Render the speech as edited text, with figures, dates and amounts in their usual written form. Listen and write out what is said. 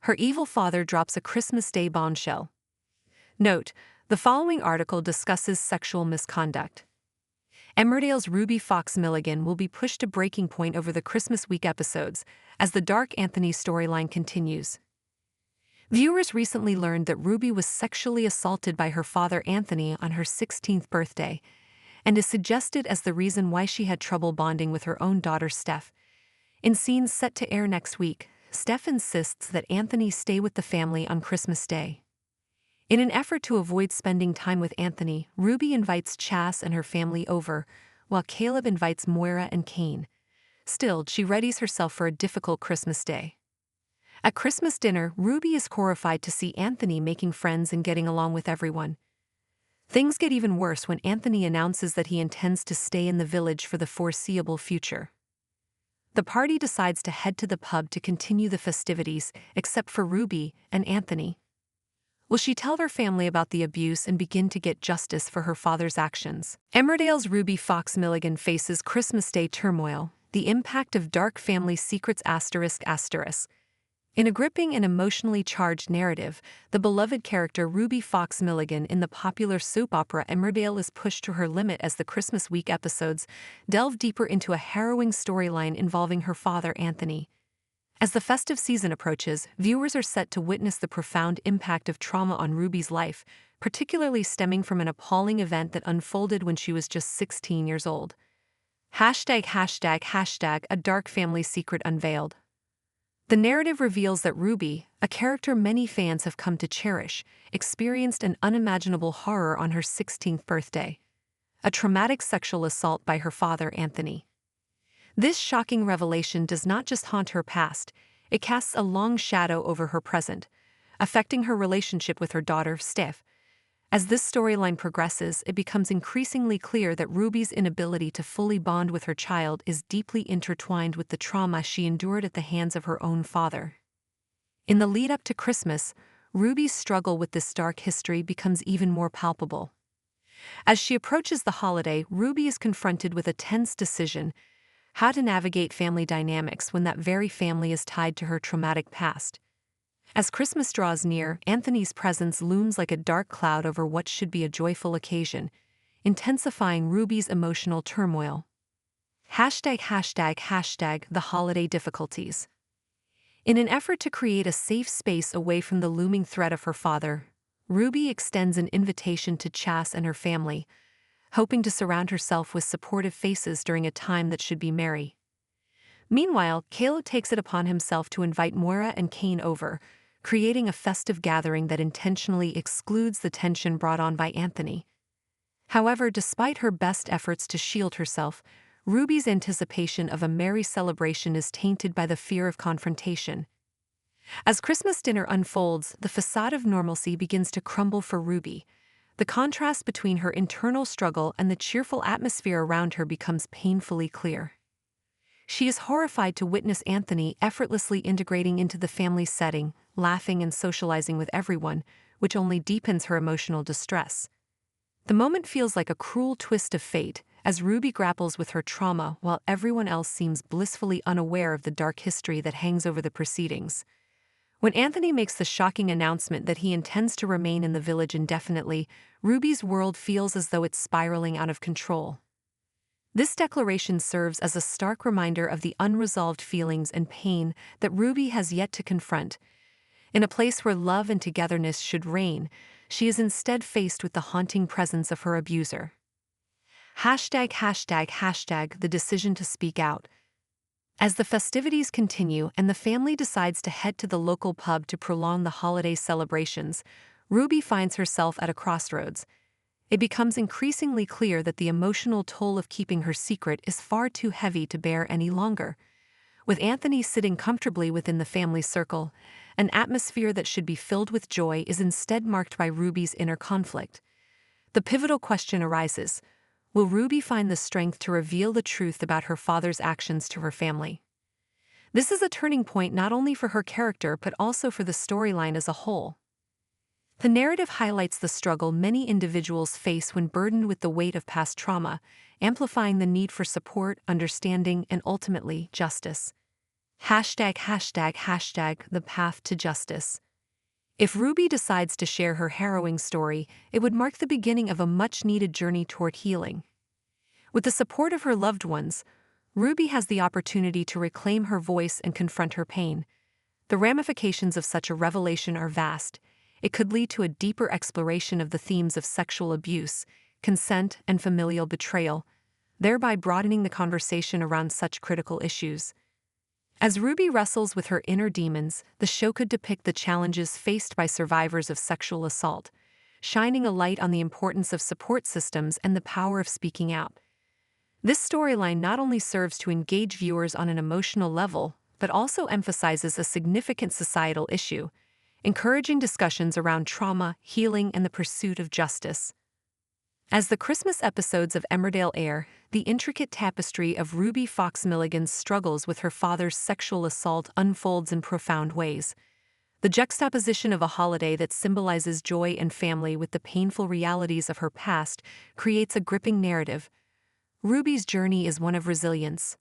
Her evil father drops a Christmas Day bombshell. Note, the following article discusses sexual misconduct. Emmerdale's Ruby Fox Milligan will be pushed to breaking point over the Christmas week episodes as the Dark Anthony storyline continues. Viewers recently learned that Ruby was sexually assaulted by her father Anthony on her 16th birthday, and is suggested as the reason why she had trouble bonding with her own daughter Steph. In scenes set to air next week, Steph insists that Anthony stay with the family on Christmas Day. In an effort to avoid spending time with Anthony, Ruby invites Chas and her family over, while Caleb invites Moira and Kane. Still, she readies herself for a difficult Christmas Day. At Christmas dinner, Ruby is horrified to see Anthony making friends and getting along with everyone. Things get even worse when Anthony announces that he intends to stay in the village for the foreseeable future. The party decides to head to the pub to continue the festivities, except for Ruby and Anthony. Will she tell her family about the abuse and begin to get justice for her father's actions? Emmerdale's Ruby Fox Milligan faces Christmas Day turmoil, the impact of dark family secrets ****. In a gripping and emotionally charged narrative, the beloved character Ruby Fox Milligan in the popular soap opera Emmerdale is pushed to her limit as the Christmas week episodes delve deeper into a harrowing storyline involving her father Anthony. As the festive season approaches, viewers are set to witness the profound impact of trauma on Ruby's life, particularly stemming from an appalling event that unfolded when she was just 16 years old. ###, a dark family secret unveiled. The narrative reveals that Ruby, a character many fans have come to cherish, experienced an unimaginable horror on her 16th birthday: a traumatic sexual assault by her father Anthony. This shocking revelation does not just haunt her past, it casts a long shadow over her present, affecting her relationship with her daughter Steph. As this storyline progresses, it becomes increasingly clear that Ruby's inability to fully bond with her child is deeply intertwined with the trauma she endured at the hands of her own father. In the lead-up to Christmas, Ruby's struggle with this dark history becomes even more palpable. As she approaches the holiday, Ruby is confronted with a tense decision: how to navigate family dynamics when that very family is tied to her traumatic past. As Christmas draws near, Anthony's presence looms like a dark cloud over what should be a joyful occasion, intensifying Ruby's emotional turmoil. ###, the holiday difficulties. In an effort to create a safe space away from the looming threat of her father, Ruby extends an invitation to Chas and her family, hoping to surround herself with supportive faces during a time that should be merry. Meanwhile, Caleb takes it upon himself to invite Moira and Kane over, creating a festive gathering that intentionally excludes the tension brought on by Anthony. However, despite her best efforts to shield herself, Ruby's anticipation of a merry celebration is tainted by the fear of confrontation. As Christmas dinner unfolds, the facade of normalcy begins to crumble for Ruby. The contrast between her internal struggle and the cheerful atmosphere around her becomes painfully clear. She is horrified to witness Anthony effortlessly integrating into the family setting, laughing and socializing with everyone, which only deepens her emotional distress. The moment feels like a cruel twist of fate, as Ruby grapples with her trauma while everyone else seems blissfully unaware of the dark history that hangs over the proceedings. When Anthony makes the shocking announcement that he intends to remain in the village indefinitely, Ruby's world feels as though it's spiraling out of control. This declaration serves as a stark reminder of the unresolved feelings and pain that Ruby has yet to confront. In a place where love and togetherness should reign, she is instead faced with the haunting presence of her abuser. ###, the decision to speak out. As the festivities continue and the family decides to head to the local pub to prolong the holiday celebrations, Ruby finds herself at a crossroads. It becomes increasingly clear that the emotional toll of keeping her secret is far too heavy to bear any longer. With Anthony sitting comfortably within the family circle, an atmosphere that should be filled with joy is instead marked by Ruby's inner conflict. The pivotal question arises: will Ruby find the strength to reveal the truth about her father's actions to her family? This is a turning point not only for her character but also for the storyline as a whole. The narrative highlights the struggle many individuals face when burdened with the weight of past trauma, amplifying the need for support, understanding, and ultimately, justice. The path to justice. If Ruby decides to share her harrowing story, it would mark the beginning of a much-needed journey toward healing. With the support of her loved ones, Ruby has the opportunity to reclaim her voice and confront her pain. The ramifications of such a revelation are vast. It could lead to a deeper exploration of the themes of sexual abuse, consent, and familial betrayal, thereby broadening the conversation around such critical issues. As Ruby wrestles with her inner demons, the show could depict the challenges faced by survivors of sexual assault, shining a light on the importance of support systems and the power of speaking out. This storyline not only serves to engage viewers on an emotional level, but also emphasizes a significant societal issue, encouraging discussions around trauma, healing, and the pursuit of justice. As the Christmas episodes of Emmerdale air, the intricate tapestry of Ruby Fox Milligan's struggles with her father's sexual assault unfolds in profound ways. The juxtaposition of a holiday that symbolizes joy and family with the painful realities of her past creates a gripping narrative. Ruby's journey is one of resilience,